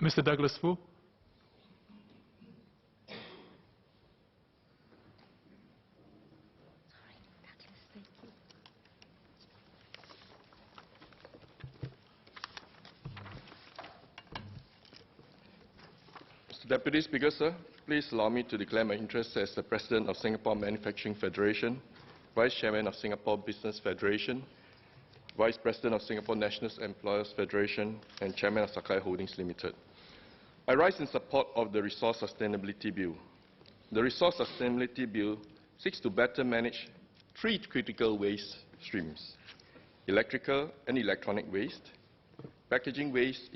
Mr. Douglas Fu. Mr. Deputy Speaker, sir, please allow me to declare my interest as the President of Singapore Manufacturing Federation, Vice Chairman of Singapore Business Federation, Vice President of Singapore National Employers Federation, and Chairman of Sakai Holdings Limited. I rise in support of the Resource Sustainability Bill. The Resource Sustainability Bill seeks to better manage three critical waste streams: electrical and electronic waste, packaging waste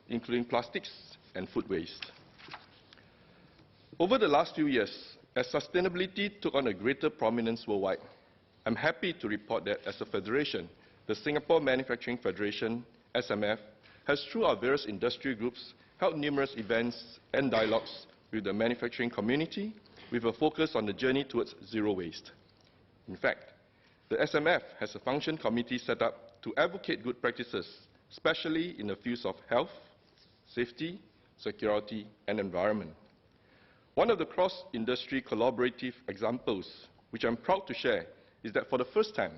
including plastics, and food waste. Over the last few years, as sustainability took on a greater prominence worldwide, I'm happy to report that as a federation, the Singapore Manufacturing Federation, SMF, has through our various industry groups held numerous events and dialogues with the manufacturing community with a focus on the journey towards zero waste. In fact, the SMF has a function committee set up to advocate good practices, especially in the fields of health, safety, security, and environment. One of the cross-industry collaborative examples, which I'm proud to share, is that for the first time,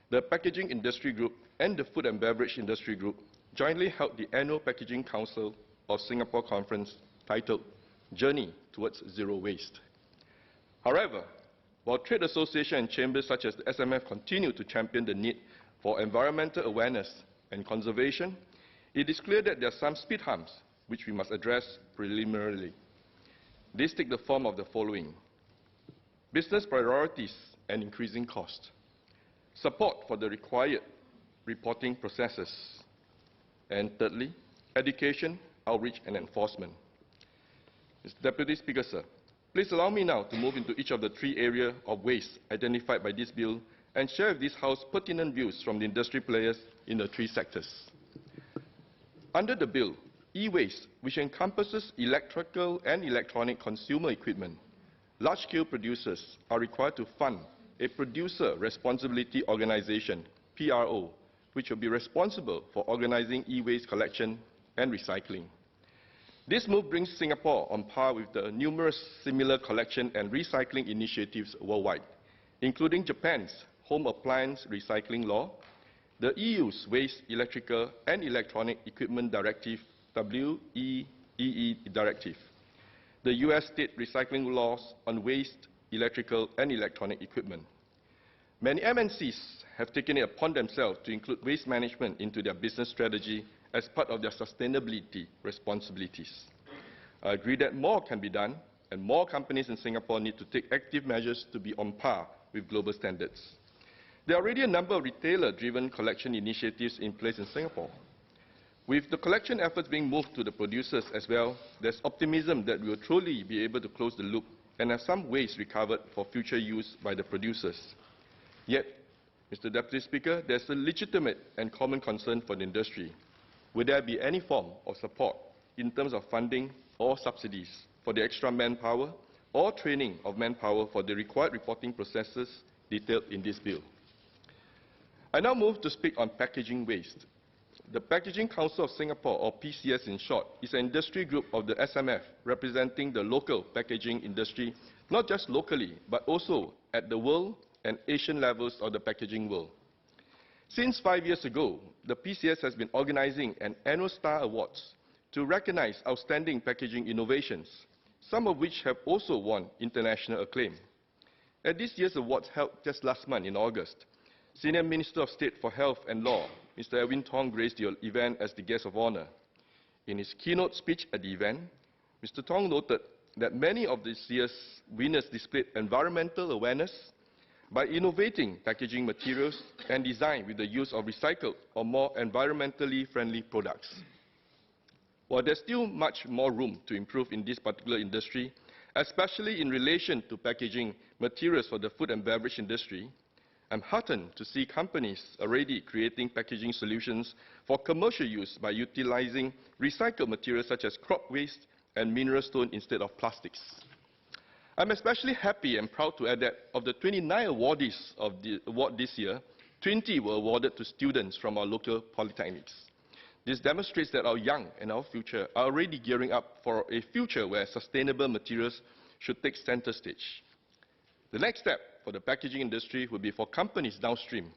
the Packaging Industry Group and the Food and Beverage Industry Group jointly held the annual Packaging Council of Singapore conference titled Journey Towards Zero Waste. However, while trade associations and chambers such as the SMF continue to champion the need for environmental awareness and conservation, it is clear that there are some speed humps which we must address preliminarily. These take the form of the following: business priorities and increasing cost, support for the required reporting processes, and thirdly, education, outreach, and enforcement. Mr. Deputy Speaker, sir, please allow me now to move into each of the three areas of waste identified by this bill and share with this House pertinent views from the industry players in the three sectors. Under the bill, e-waste, which encompasses electrical and electronic consumer equipment, large-scale producers are required to fund a Producer Responsibility Organization, PRO, which will be responsible for organizing e-waste collection and recycling. This move brings Singapore on par with the numerous similar collection and recycling initiatives worldwide, including Japan's Home Appliance Recycling Law, the EU's Waste, Electrical and Electronic Equipment Directive, WEEE Directive, the US state recycling laws on waste, electrical and electronic equipment. Many MNCs have taken it upon themselves to include waste management into their business strategy as part of their sustainability responsibilities. I agree that more can be done, and more companies in Singapore need to take active measures to be on par with global standards. There are already a number of retailer-driven collection initiatives in place in Singapore. With the collection efforts being moved to the producers as well, there's optimism that we will truly be able to close the loop and have some waste recovered for future use by the producers. Yet, Mr. Deputy Speaker, there's a legitimate and common concern for the industry. Will there be any form of support in terms of funding or subsidies for the extra manpower or training of manpower for the required reporting processes detailed in this bill? I now move to speak on packaging waste. The Packaging Council of Singapore, or PCS in short, is an industry group of the SMF representing the local packaging industry, not just locally, but also at the world and Asian levels of the packaging world. Since 5 years ago, the PCS has been organizing an annual Star Awards to recognize outstanding packaging innovations, some of which have also won international acclaim. At this year's awards held just last month in August, Senior Minister of State for Health and Law, Mr. Edwin Tong, graced the event as the guest of honor. In his keynote speech at the event, Mr. Tong noted that many of this year's winners displayed environmental awareness by innovating packaging materials and design with the use of recycled or more environmentally friendly products. While there's still much more room to improve in this particular industry, especially in relation to packaging materials for the food and beverage industry, I'm heartened to see companies already creating packaging solutions for commercial use by utilizing recycled materials such as crop waste and mineral stone instead of plastics. I'm especially happy and proud to add that of the 29 awardees of the award this year, 20 were awarded to students from our local polytechnics. This demonstrates that our young and our future are already gearing up for a future where sustainable materials should take center stage. The next step for the packaging industry will be for companies downstream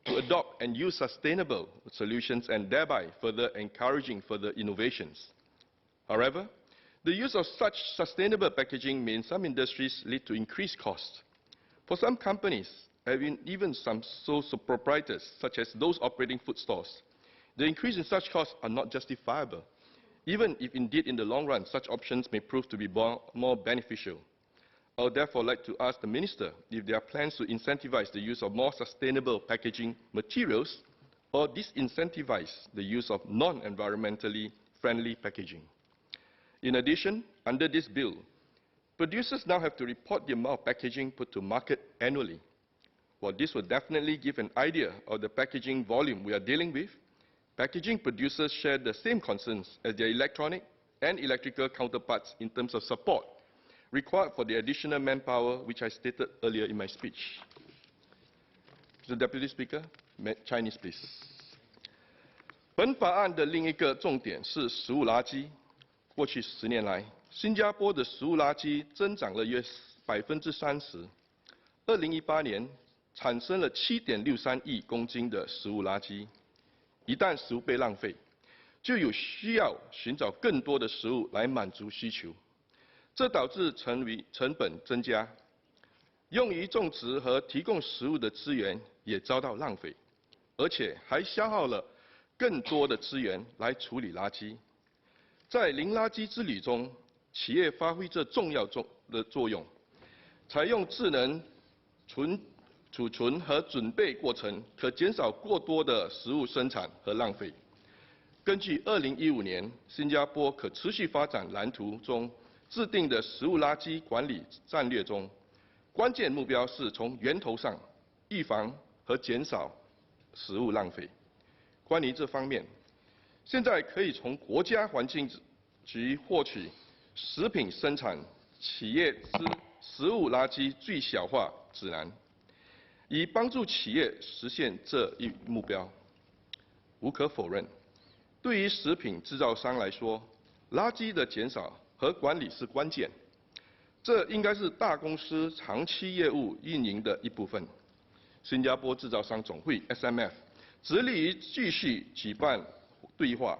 to adopt and use sustainable solutions and thereby further encouraging further innovations. However, the use of such sustainable packaging may in some industries lead to increased costs. For some companies, even some sole proprietors, such as those operating food stores, the increase in such costs are not justifiable, even if indeed in the long run such options may prove to be more beneficial. I would therefore like to ask the Minister if there are plans to incentivize the use of more sustainable packaging materials or disincentivize the use of non-environmentally friendly packaging. In addition, under this bill, producers now have to report the amount of packaging put to market annually. While this will definitely give an idea of the packaging volume we are dealing with, packaging producers share the same concerns as their electronic and electrical counterparts in terms of support required for the additional manpower which I stated earlier in my speech. Mr. Deputy Speaker, Chinese please. 本法案的另一个重点是食物垃圾。过去10年来，新加坡的食物垃圾增长了约30%。2018年产生了7.63亿公斤的食物垃圾。一旦食物被浪费，就有需要寻找更多的食物来满足需求，这导致成本增加，用于种植和提供食物的资源也遭到浪费，而且还消耗了更多的资源来处理垃圾。在零垃圾治理中，企业发挥着重要的作用，采用智能储存和准备过程，可减少过多的食物生产和浪费。根据2015年新加坡可持续发展蓝图中制定的食物垃圾管理战略中，关键目标是从源头上预防和减少食物浪费。关于这方面，现在可以从国家环境局获取食品生产企业之食物垃圾最小化指南，以帮助企业实现这一目标。无可否认，对于食品制造商来说，垃圾的减少和管理是关键，这应该是大公司长期业务运营的一部分。新加坡制造商总会 SMF 致力于继续举办对话，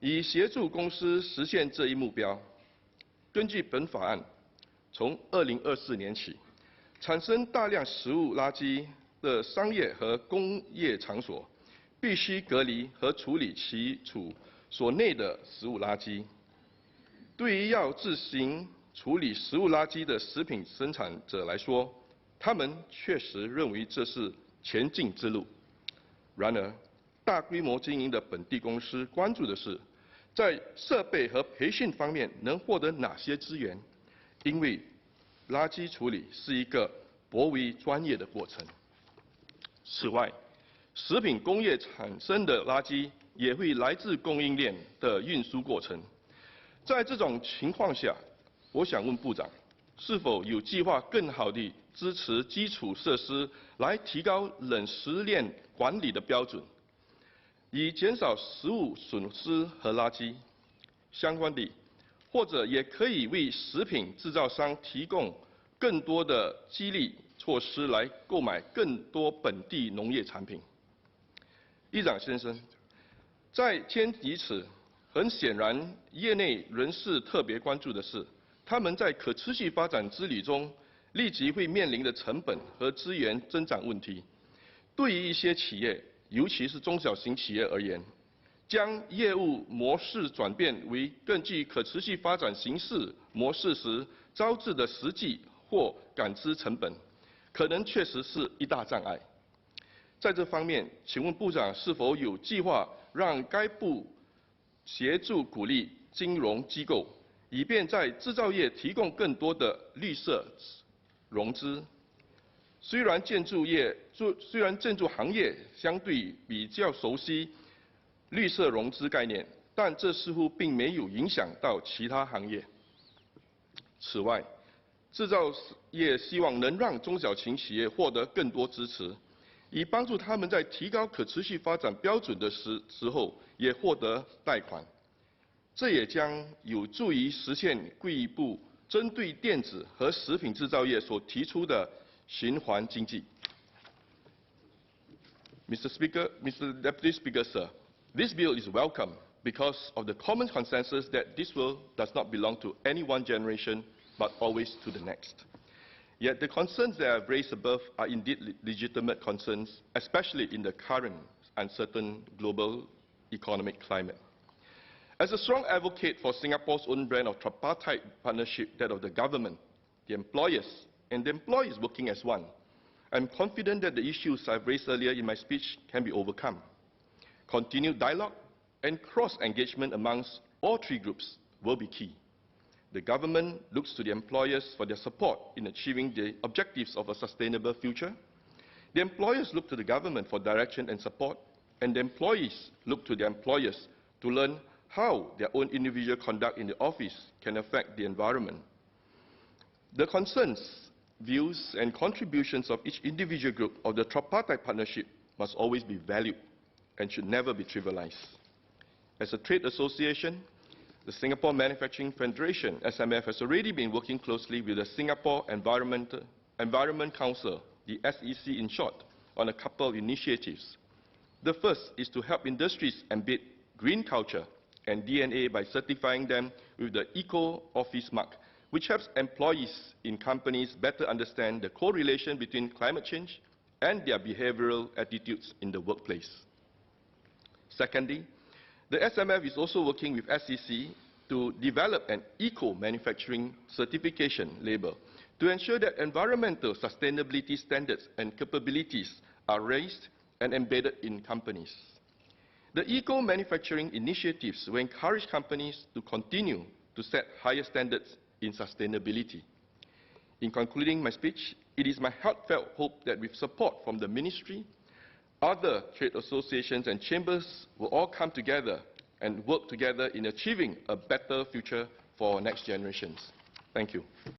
以协助公司实现这一目标。根据本法案，从2024年起，产生大量食物垃圾的商业和工业场所，必须隔离和处理其所内的食物垃圾。对于要自行处理食物垃圾的食品生产者来说，他们确实认为这是前进之路。然而，大规模经营的本地公司关注的是，在设备和培训方面能获得哪些资源，因为垃圾处理是一个颇为专业的过程。此外，食品工业产生的垃圾也会来自供应链的运输过程。在这种情况下，我想问部长，是否有计划更好地支持基础设施，来提高冷食链管理的标准，以减少食物损失和垃圾？相关地，或者也可以为食品制造商提供更多的激励措施，来购买更多本地农业产品。议长先生，在添于此，很显然，业内人士特别关注的是，他们在可持续发展之旅中立即会面临的成本和资源增长问题。对于一些企业，尤其是中小型企业而言，将业务模式转变为更具可持续发展形式模式时，招致的实际或感知成本，可能确实是一大障碍。在这方面，请问部长是否有计划让该部协助鼓励金融机构，以便在制造业提供更多的绿色融资？虽然建筑行业相对比较熟悉绿色融资概念，但这似乎并没有影响到其他行业。此外，制造业希望能让中小型企业获得更多支持，以帮助他们在提高可持续发展标准的时候，也获得贷款。这也将有助于实现贵一部针对电子和食品制造业所提出的循环经济。Mr. Deputy Speaker, sir, this bill is welcome because of the common consensus that this world does not belong to any one generation, but always to the next. Yet the concerns that I have raised above are indeed legitimate concerns, especially in the current uncertain global economic climate. As a strong advocate for Singapore's own brand of tripartite partnership, that of the government, the employers, and the employees working as one, I am confident that the issues I've raised earlier in my speech can be overcome. Continued dialogue and cross-engagement amongst all three groups will be key. The government looks to the employers for their support in achieving the objectives of a sustainable future. The employers look to the government for direction and support, and the employees look to their employers to learn how their own individual conduct in the office can affect the environment. The concerns, views, and contributions of each individual group of the tripartite partnership must always be valued and should never be trivialized. As a trade association, the Singapore Manufacturing Federation, SMF, has already been working closely with the Singapore Environment Council, the SEC in short, on a couple of initiatives. The first is to help industries embed green culture and DNA by certifying them with the Eco Office mark, which helps employees in companies better understand the correlation between climate change and their behavioral attitudes in the workplace. Secondly, the SMF is also working with SEC to develop an eco-manufacturing certification label to ensure that environmental sustainability standards and capabilities are raised and embedded in companies. The eco-manufacturing initiatives will encourage companies to continue to set higher standards in sustainability. In concluding my speech, it is my heartfelt hope that with support from the Ministry, other trade associations and chambers will all come together and work together in achieving a better future for our next generations. Thank you.